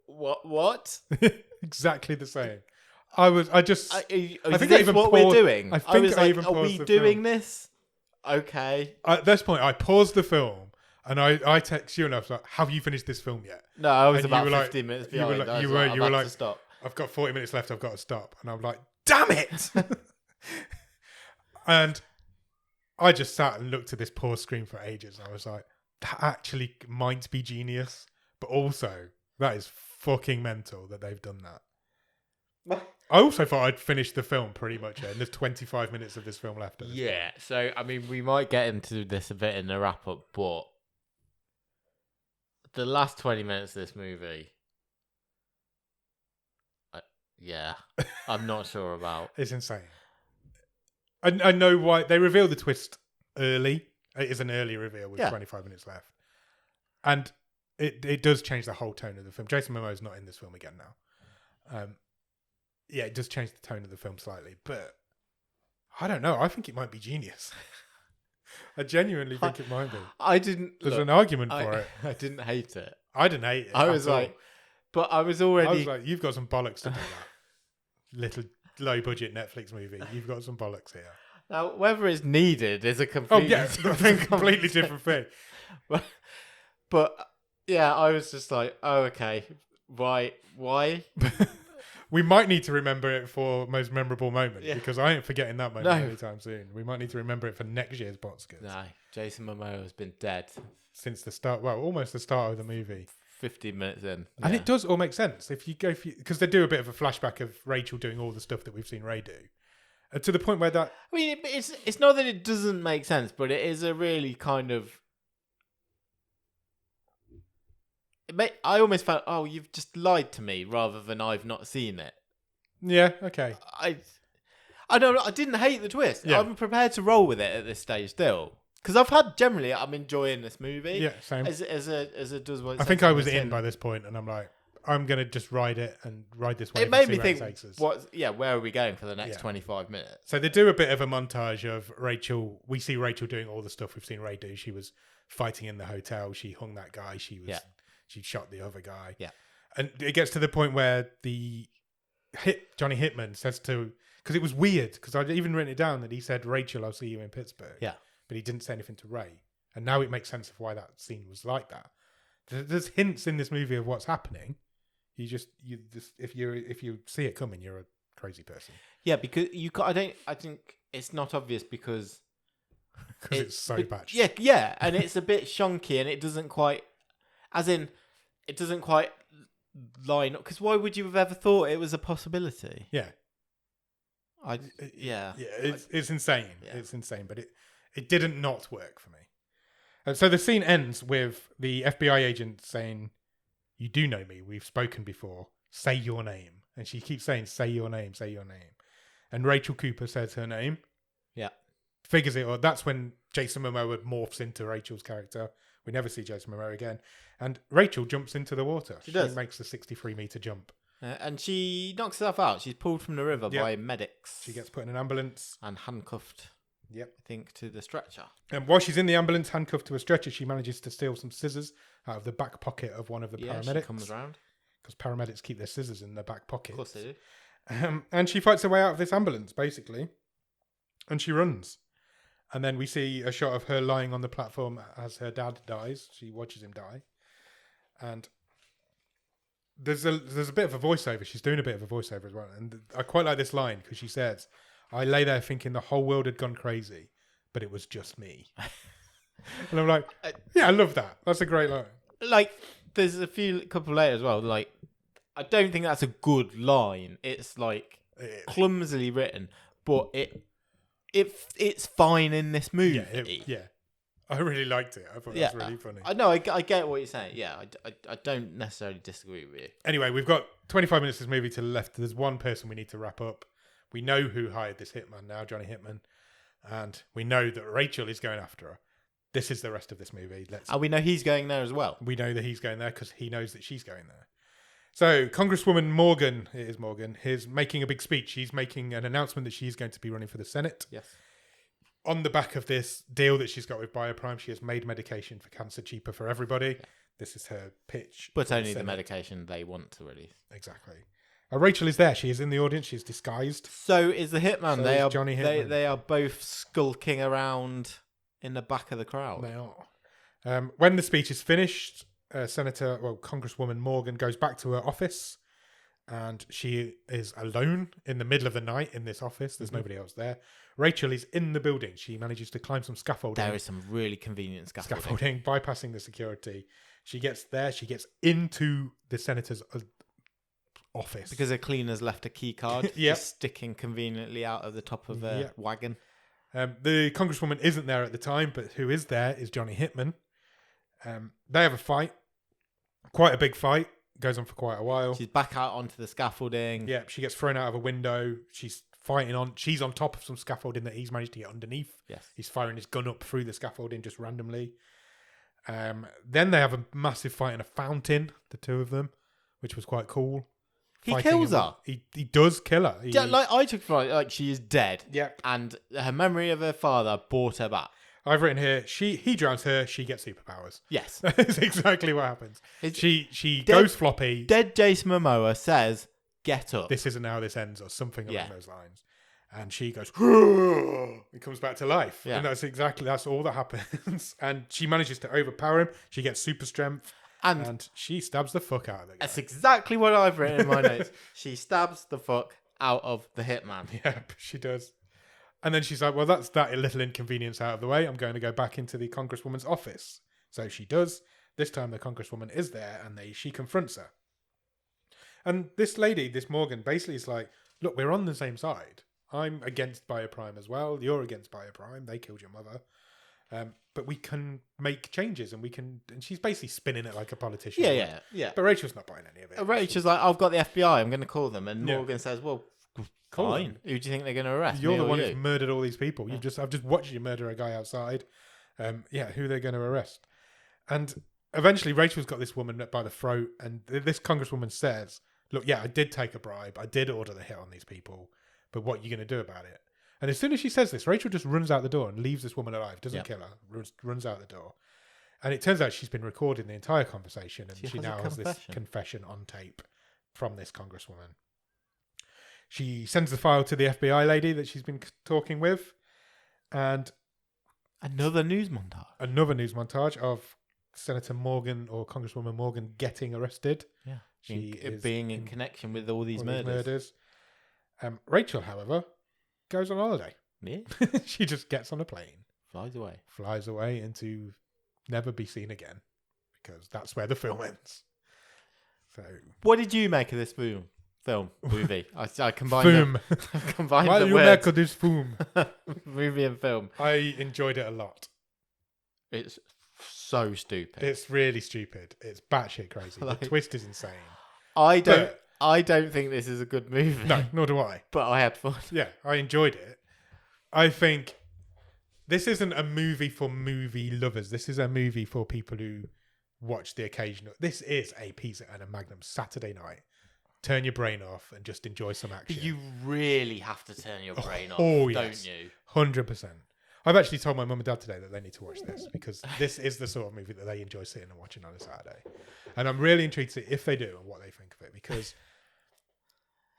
what? Exactly the same. I think Is I this even what paused. we're doing? I think was I like, even are paused we the doing film. this? Okay. At this point, I paused the film and I text you and I was like, "Have you finished this film yet?" No, I was And you about were like- 15 minutes you were behind. like- I you was were- like, you were I'm about like- to stop. I've got 40 minutes left. I've got to stop. And I'm like, damn it! And I just sat and looked at this poor screen for ages. And I was like, that actually might be genius. But also, that is fucking mental that they've done that. I also thought I'd finished the film pretty much. And there's 25 minutes of this film left. At this Yeah, so I mean, we might get into this a bit in the wrap up, but the last 20 minutes of this movie, I'm not sure about. It's insane. I know why they reveal the twist early. It is an early reveal with 25 minutes left, and it does change the whole tone of the film. Jason Momoa is not in this film again now. Yeah, it does change the tone of the film slightly, but I don't know. I think it might be genius. I genuinely think it might be. I didn't. There's an argument for it. I didn't hate it. I didn't hate it. I was at all. like, but I was already. I was like, you've got some bollocks to do that. Little low budget Netflix movie. You've got some bollocks here. Now, whether it's needed is a Oh completely yeah, that's a different completely conversation. different thing. But yeah, I was just like, oh, okay. Why? We might need to remember it for most memorable moment because I ain't forgetting that moment No. anytime soon. We might need to remember it for next year's Oscars. No, Jason Momoa has been dead Since the start, well, almost the start of the movie. 15 minutes in. And it does all make sense if you go because they do a bit of a flashback of Rachel doing all the stuff that we've seen Ray do, to the point where that I mean, it's not that it doesn't make sense, but it is a really kind of. I almost felt, oh, you've just lied to me rather than I've not seen it. yeah, okay, I don't. I didn't hate the twist. Yeah. I'm prepared to roll with it at this stage still, because I'm enjoying this movie. yeah, same. As it does. What I think I was in by this point, and I'm like, I'm gonna just ride it and ride this wave. It made and me see where think, it takes us. where are we going for the next Yeah. 25 minutes? So they do a bit of a montage of Rachel. We see Rachel doing all the stuff we've seen Ray do. She was fighting in the hotel. She hung that guy. She shot the other guy. Yeah. And it gets to the point where Johnny Hitman says because it was weird because I'd even written it down that he said, "Rachel, I'll see you in Pittsburgh." Yeah. But he didn't say anything to Ray. And now it makes sense of why that scene was like that. There's hints in this movie of what's happening. If you see it coming, you're a crazy person. Yeah, because I think it's not obvious because It's so batshit. Yeah, and it's a bit shonky and it doesn't quite, line up. Because why would you have ever thought it was a possibility? Yeah. Yeah, it's insane. Yeah. It's insane, but it didn't not work for me. And so the scene ends with the FBI agent saying, "You do know me. We've spoken before. Say your name." And she keeps saying, "Say your name. Say your name." And Rachel Cooper says her name. Yeah. Figures it out. That's when Jason Momoa morphs into Rachel's character. We never see Jason Momoa again. And Rachel jumps into the water. She does. Makes the 63-meter jump. And she knocks herself out. She's pulled from the river by medics. She gets put in an ambulance. And handcuffed, Yep. I think, to the stretcher. And while she's in the ambulance, handcuffed to a stretcher, she manages to steal some scissors out of the back pocket of one of the paramedics. She comes around. Because paramedics keep their scissors in their back pocket. Of course they do. And she fights her way out of this ambulance, basically. And she runs. And then we see a shot of her lying on the platform as her dad dies. She watches him die. And there's a bit of a voiceover. She's doing a bit of a voiceover as well. And I quite like this line because she says, "I lay there thinking the whole world had gone crazy, but it was just me." And I'm like, yeah, I love that. That's a great line. Like, there's couple later as well. Like, I don't think that's a good line. It's like clumsily written, but it's fine in this movie. Yeah. I really liked it. I thought that was really funny. I know. I get what you're saying. Yeah, I don't necessarily disagree with you. Anyway, we've got 25 minutes of this movie to the left. There's one person we need to wrap up. We know who hired this hitman now, Johnny Hitman. And we know that Rachel is going after her. This is the rest of this movie. And we know he's going there as well. We know that he's going there because he knows that she's going there. So Congresswoman Morgan, is making a big speech. She's making an announcement that she's going to be running for the Senate. Yes. on the back of this deal that she's got with Bioprime, she has made medication for cancer cheaper for everybody. Yeah. This is her pitch. But only the medication they want to release. Exactly. Rachel is there. She is in the audience. She's disguised. So is the hitman. So they are Johnny Hitman. They are both skulking around in the back of the crowd. They are. When the speech is finished, Congresswoman Morgan goes back to her office, and she is alone in the middle of the night in this office. There's nobody else there. Rachel is in the building. She manages to climb some scaffolding. There is some really convenient scaffolding. Bypassing the security. She gets there. She gets into the senator's office. Because a cleaner's left a key card Yep. just sticking conveniently out of the top of a wagon. The congresswoman isn't there at the time, but who is there is Johnny Hitman. They have a fight. Quite a big fight. Goes on for quite a while. She's back out onto the scaffolding. Yeah, she gets thrown out of a window. She's she's on top of some scaffolding that he's managed to get underneath. Yes. He's firing his gun up through the scaffolding just randomly. Then they have a massive fight in a fountain, the two of them, which was quite cool. He kills her. He does kill her. Yeah, I took for like she is dead. Yeah. And her memory of her father brought her back. I've written here, he drowns her, she gets superpowers. Yes. That's exactly what happens. She goes floppy. Dead Jason Momoa says, "Get up. This isn't how this ends," or something along those lines. And she goes, it comes back to life. Yeah. And that's all that happens. And she manages to overpower him. She gets super strength. And she stabs the fuck out of the guy. That's exactly what I've written in my notes. She stabs the fuck out of the hitman. Yep, she does. And then she's like, well, that's that little inconvenience out of the way. I'm going to go back into the congresswoman's office. So she does. This time the congresswoman is there and she confronts her. And this lady, this Morgan, basically is like, look, we're on the same side. I'm against Bioprime as well. You're against Bioprime. They killed your mother. But we can make changes and and she's basically spinning it like a politician. Yeah. But Rachel's not buying any of it. Rachel's like, I've got the FBI. I'm going to call them. And Morgan says, well, fine. Who do you think they're going to arrest? You're the one who's murdered all these people. I've just watched you murder a guy outside. Who they're going to arrest. And eventually Rachel's got this woman by the throat. And this congresswoman says, look, I did take a bribe. I did order the hit on these people. But what are you going to do about it? And as soon as she says this, Rachel just runs out the door and leaves this woman alive. Doesn't kill her. Runs out the door. And it turns out she's been recording the entire conversation. And she now has this confession on tape from this congresswoman. She sends the file to the FBI lady that she's been talking with. And another news montage of Senator Morgan or Congresswoman Morgan getting arrested. Yeah. She is being in connection with all these murders. Rachel, however, goes on holiday. Yeah. She just gets on a plane. Flies away and to never be seen again. Because that's where the film ends. So, what did you make of this movie? I combined combined the words. Make of this film? Movie and film. I enjoyed it a lot. It's so stupid. It's really stupid. It's batshit crazy. The twist is insane. I don't think this is a good movie. No, nor do I. But I had fun. Yeah, I enjoyed it. I think this isn't a movie for movie lovers. This is a movie for people who watch the occasional. This is a pizza and a Magnum Saturday night. Turn your brain off and just enjoy some action. You really have to turn your brain off, don't you? 100%. I've actually told my mum and dad today that they need to watch this because this is the sort of movie that they enjoy sitting and watching on a Saturday. And I'm really intrigued to see if they do and what they think of it because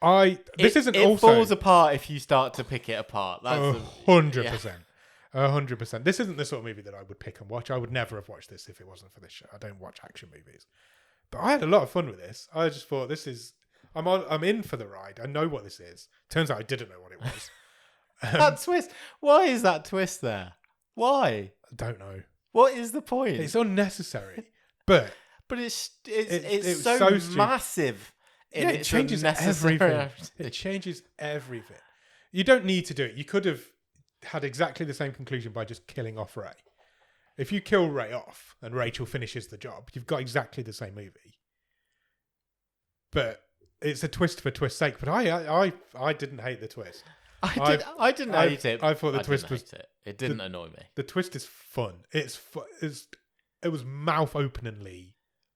it falls apart if you start to pick it apart. That's 100%. 100%. This isn't the sort of movie that I would pick and watch. I would never have watched this if it wasn't for this show. I don't watch action movies. But I had a lot of fun with this. I just thought I'm in for the ride. I know what this is. Turns out I didn't know what it was. That twist. Why is that twist there? Why? I don't know. What is the point? It's unnecessary. But it's so massive. It changes everything. It changes everything. You don't need to do it. You could have had exactly the same conclusion by just killing off Ray. If you kill Ray off and Rachel finishes the job, you've got exactly the same movie. But it's a twist for twist's sake. But I didn't hate the twist. I didn't hate it. I thought the twist was. It didn't annoy me. The twist is fun. It was mouth openingly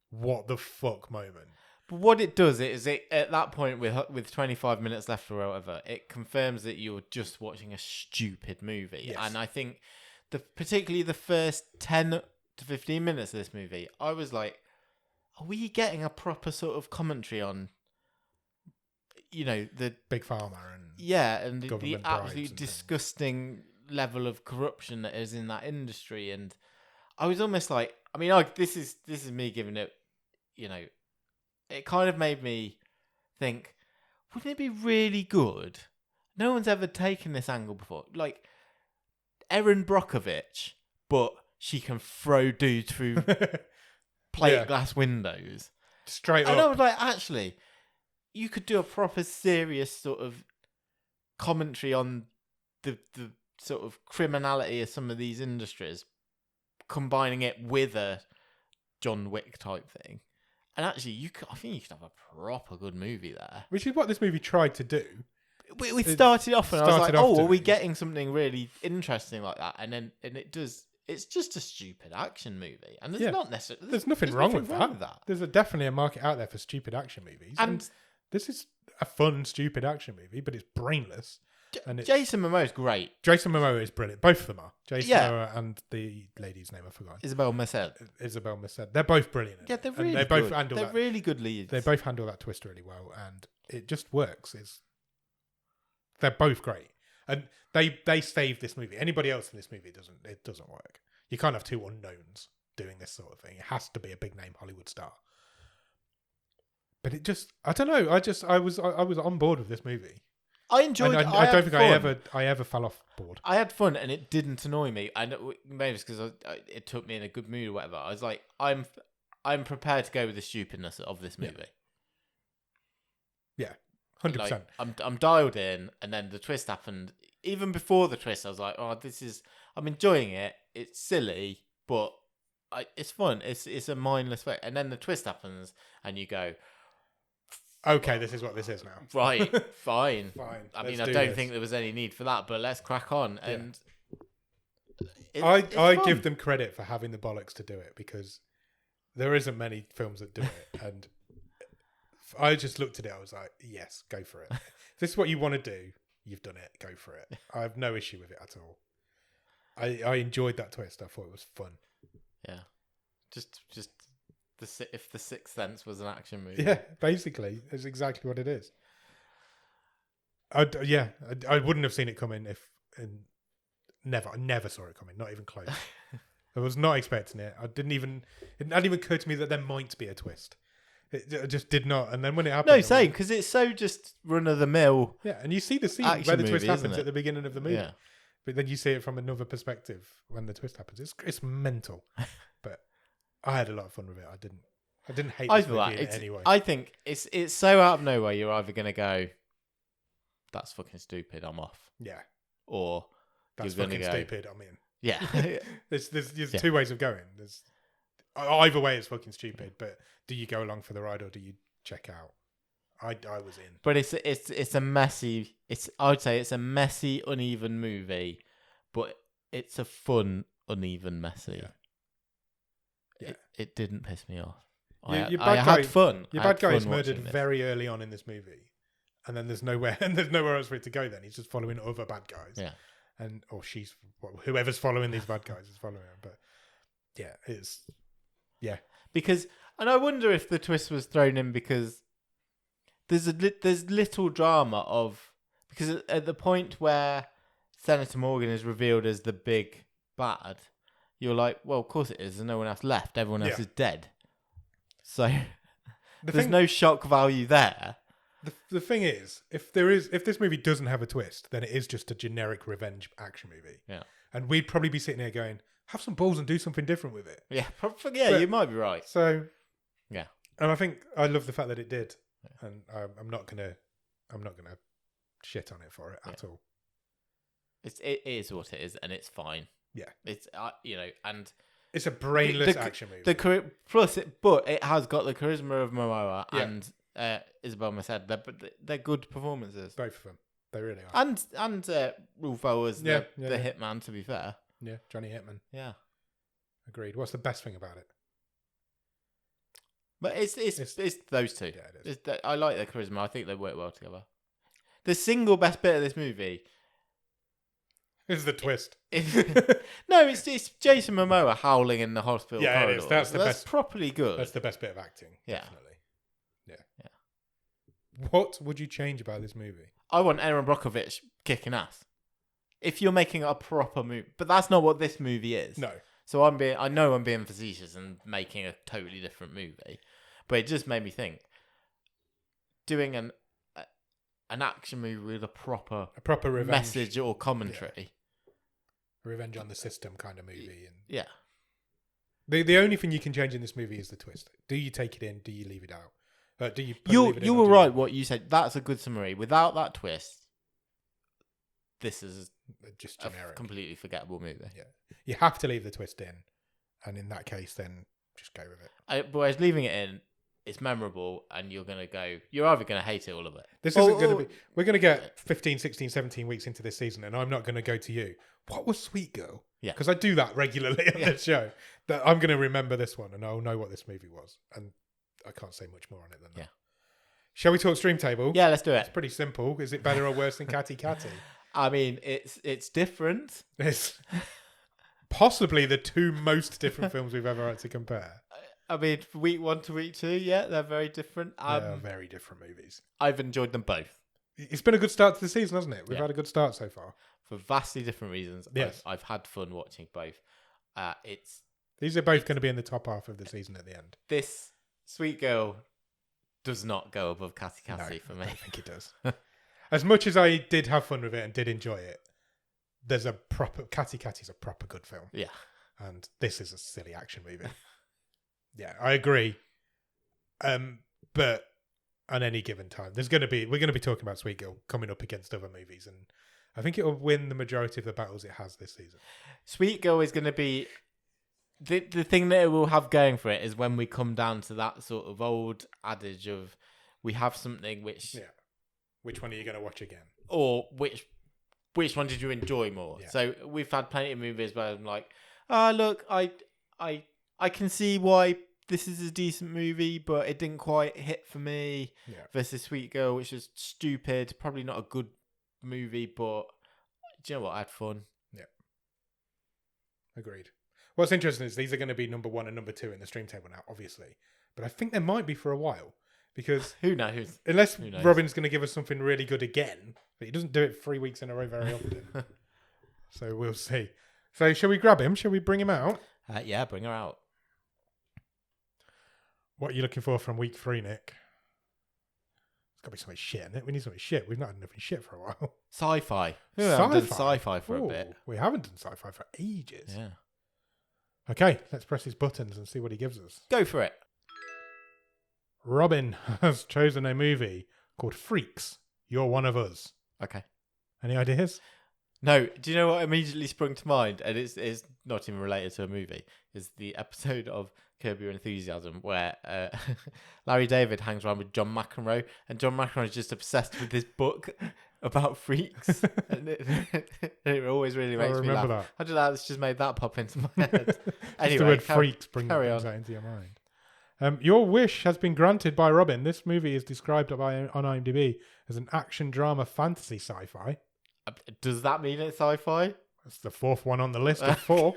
what the fuck moment. But what it does is it at that point with 25 minutes left or whatever, it confirms that you're just watching a stupid movie. Yes. And I think particularly the first 10 to 15 minutes of this movie, I was like, are we getting a proper sort of commentary on, the Big Pharma and and the government bribes absolute and disgusting level of corruption that is in that industry? And I was almost like, this is me giving it, it kind of made me think, wouldn't it be really good? No one's ever taken this angle before. Like Erin Brockovich, but she can throw dudes through plate glass windows. Straight up. And I was like, actually, you could do a proper serious sort of commentary on the sort of criminality of some of these industries, combining it with a John Wick type thing. And actually, I think you could have a proper good movie there. Which is what this movie tried to do. We started off and I was like, started off are we doing- getting something really interesting like that? And then it does. It's just a stupid action movie, and there's not necessarily There's nothing wrong with that. There's definitely a market out there for stupid action movies, and this is a fun, stupid action movie, but it's brainless. And Jason Momoa's great. Jason Momoa is brilliant. Both of them are. Jason Momoa and the lady's name I forgot. Isabela Merced. Isabel Merced. They're both brilliant. Yeah, they're really good. Both handle they're really good leads. They both handle that twist really well, and it just works. They're both great, and they save this movie. Anybody else in this movie doesn't work. You can't have two unknowns doing this sort of thing. It has to be a big name Hollywood star. But it just, I don't know. I was on board with this movie. I enjoyed it. I don't think I ever fell off board. I had fun and it didn't annoy me. I know maybe it's because it took me in a good mood or whatever. I was like, I'm prepared to go with the stupidness of this movie. Yeah, 100%. Like, I'm dialed in, and then the twist happened. Even before the twist, I was like, I'm enjoying it. It's silly, but it's fun. It's a mindless way. And then the twist happens, and you go, okay, this is what this is now. Right, fine. Fine. I mean, I don't think there was any need for that, but let's crack on. Yeah. And I give them credit for having the bollocks to do it, because there isn't many films that do it. And I just looked at it. I was like, yes, go for it. If this is what you want to do, you've done it. Go for it. I have no issue with it at all. I enjoyed that twist. I thought it was fun. Yeah. Just if The Sixth Sense was an action movie. Yeah, basically, it's exactly what it is. I wouldn't have seen it coming I never saw it coming, not even close. I was not expecting it. It hadn't even occurred to me that there might be a twist. It just did not. And then when it happened, no, same, because it's so just run of the mill. Yeah, and you see the scene where the twist happens at the beginning of the movie. Yeah. But then you see it from another perspective when the twist happens. It's mental. But I had a lot of fun with it. I didn't hate this movie in any way. I think it's so out of nowhere. You're either going to go, that's fucking stupid, I'm off. Yeah. Or that's fucking stupid, I'm in. Yeah. There's two ways of going. There's either way it's fucking stupid, but do you go along for the ride or do you check out? I was in. But it's a messy, I would say it's a messy, uneven movie, but it's a fun, uneven messy. Yeah. It didn't piss me off. I had fun. Your bad guy is murdered very early on in this movie, and then there's nowhere else for it to go. Then he's just following other bad guys. Yeah, or she's whoever's following these bad guys is following him. But and I wonder if the twist was thrown in because there's little drama because at the point where Senator Morgan is revealed as the big bad, you're like, well, of course it is. There's no one else left. Everyone else is dead. So there's no shock value there. The thing is, if this movie doesn't have a twist, then it is just a generic revenge action movie. Yeah. And we'd probably be sitting here going, have some balls and do something different with it. Yeah, but you might be right. So, yeah. And I think I love the fact that it did. Yeah. And I'm not gonna shit on it for it at all. It is what it is, and it's fine. Yeah. It's and it's a brainless action movie. But it has got the charisma of Momoa and Isabela Merced. They're good performances. Both of them, they really are. And Rulfo was the hitman. To be fair, yeah, Johnny Hitman. Yeah, agreed. What's the best thing about it? But it's those two. Yeah, it is. I like their charisma. I think they work well together. The single best bit of this movie This is the twist. No, it's Jason Momoa howling in the hospital corridor. It is. That's the best. Properly good. That's the best bit of acting. Yeah. Definitely. Yeah. What would you change about this movie? I want Aaron Brockovich kicking ass. If you're making a proper movie, but that's not what this movie is. No. So I know I'm being facetious and making a totally different movie, but it just made me think. Doing an action movie with a proper revenge message or commentary. Yeah. Revenge on the system kind of movie. And yeah. The only thing you can change in this movie is the twist. Do you take it in? Do you leave it out? Do you? You were right. What you said. That's a good summary. Without that twist, this is just generic, a completely forgettable movie. Yeah, you have to leave the twist in, and in that case, then just go with it. Whereas leaving it in, it's memorable, and you're either gonna hate it, all of it. This isn't going to be. We're going to get 15, 16, 17 weeks into this season, and I'm not going to go to you. What was Sweet Girl? Yeah, because I do that regularly on this show. That I'm going to remember this one, and I'll know what this movie was, and I can't say much more on it than that. Shall we talk Stream Table? Yeah, let's do it. It's pretty simple. Is it better or worse than Catty Catty? I mean, it's different. It's possibly the two most different films we've ever had to compare. I mean, week 1 to week 2, yeah, they're very different. They're very different movies. I've enjoyed them both. It's been a good start to the season, hasn't it? We've had a good start so far. For vastly different reasons. Yes. I've had fun watching both. These are both going to be in the top half of the season at the end. This Sweet Girl does not go above Catty Catty for me. I don't think it does. As much as I did have fun with it and did enjoy it, Catty Catty's a proper good film. Yeah. And this is a silly action movie. Yeah, I agree. But on any given time, we're going to be talking about Sweet Girl coming up against other movies, and I think it will win the majority of the battles it has this season. Sweet Girl is going to be the thing that it will have going for it is when we come down to that sort of old adage of we have something which which one are you going to watch again, or which one did you enjoy more? Yeah. So we've had plenty of movies where I'm like, look, I can see why this is a decent movie, but it didn't quite hit for me. Yeah. Versus Sweet Girl, which is stupid, probably not a good movie, but do you know what? I had fun. Yeah. Agreed. What's interesting is these are going to be number 1 and number 2 in the Stream Table now, obviously. But I think they might be for a while. Because who knows? Unless Robin's going to give us something really good again. But he doesn't do it 3 weeks in a row very often. So we'll see. So shall we grab him? Shall we bring him out? Yeah, bring her out. What are you looking for from week 3, Nick? It's got to be something shit in it. We need something shit. We've not had nothing shit for a while. Sci-fi. We haven't done sci-fi for a bit. We haven't done sci-fi for ages. Yeah. Okay, let's press his buttons and see what he gives us. Go for it. Robin has chosen a movie called Freaks. You're One of Us. Okay. Any ideas? No. Do you know what immediately sprung to mind? And it's not even related to a movie. It's the episode of Curb Your Enthusiasm where Larry David hangs around with John McEnroe, and John McEnroe is just obsessed with this book about freaks. And it always really makes me laugh. That. I don't know. It's just made that pop into my head. Anyway, the word freaks brings that into your mind. Your wish has been granted by Robin. This movie is described on IMDb as an action drama fantasy sci-fi. Does that mean it's sci-fi? That's the 4th one on the list of 4.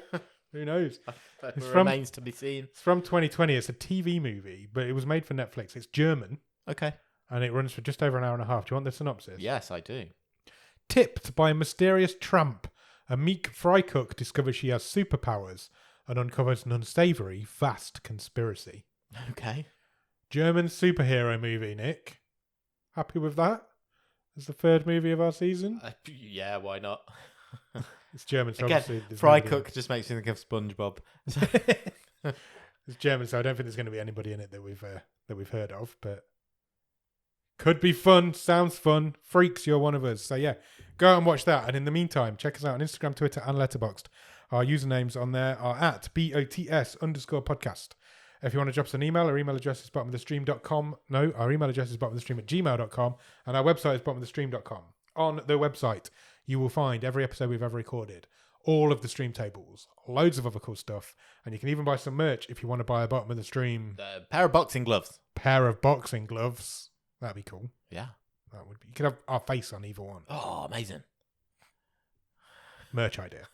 Who knows? It remains to be seen. It's from 2020. It's a TV movie, but it was made for Netflix. It's German. Okay. And it runs for just over an hour and a half. Do you want the synopsis? Yes, I do. Tipped by a mysterious tramp, a meek fry cook discovers she has superpowers and uncovers an unsavory, vast conspiracy. Okay. German superhero movie, Nick. Happy with that? It's the 3rd movie of our season. Yeah, why not? It's German, so again, obviously... Fry Cook just makes you think of SpongeBob. It's German, so I don't think there's going to be anybody in it that we've heard of, but could be fun, sounds fun. Freaks, You're One of Us. So yeah, go out and watch that. And in the meantime, check us out on Instagram, Twitter, and Letterboxd. Our usernames on there are at BOTS_podcast. If you want to drop us an email, our email address is bottomofthestream.com. No, our email address is bottomofthestream@gmail.com, and our website is bottomofthestream.com. On the website, you will find every episode we've ever recorded, all of the stream tables, loads of other cool stuff, and you can even buy some merch if you want to buy a bottom of the stream The pair of boxing gloves. pair of boxing gloves. That'd be cool. Yeah. That would be. You could have our face on either one. Oh, amazing. Merch idea.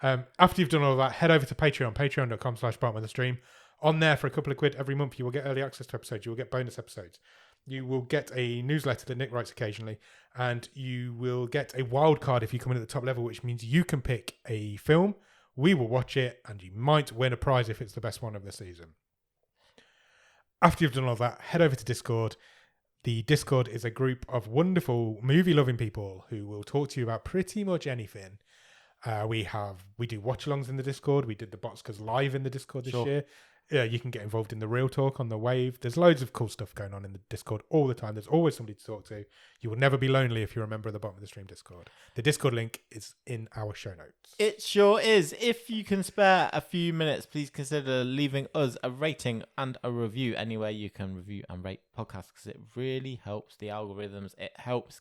After you've done all that, head over to Patreon, patreon.com/bottom of the stream. On there for a couple of quid every month, you will get early access to episodes. You will get bonus episodes. You will get a newsletter that Nick writes occasionally, and you will get a wild card if you come in at the top level, which means you can pick a film. We will watch it, and you might win a prize if it's the best one of the season. After you've done all that, head over to Discord. The Discord is a group of wonderful movie-loving people who will talk to you about pretty much anything. We do watch-alongs in the Discord. We did the Boxcars live in the Discord this year. You can get involved in the real talk on the wave. There's loads of cool stuff going on in the Discord all the time. There's always somebody to talk to. You will never be lonely if you're a member of the Bottom of the Stream Discord. The Discord link is in our show notes. It sure is. If you can spare a few minutes, please consider leaving us a rating and a review anywhere you can review and rate podcasts, because it really helps the algorithms. It helps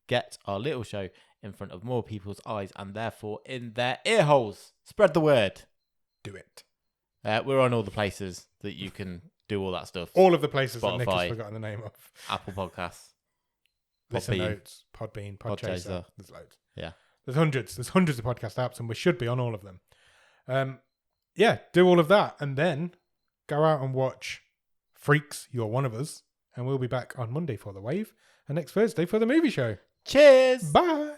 get our little show in front of more people's eyes and therefore in their ear holes. Spread the word. Do it. We're on all the places that you can do all that stuff. All of the places that Nick has Spotify, forgotten the name of. Apple Podcasts. Listen Podbean. Notes, Podbean, Podchaser. There's loads. Yeah. There's hundreds of podcast apps, and we should be on all of them. Do all of that, and then go out and watch Freaks, You're One of Us, and we'll be back on Monday for The Wave, and next Thursday for the movie show. Cheers! Bye!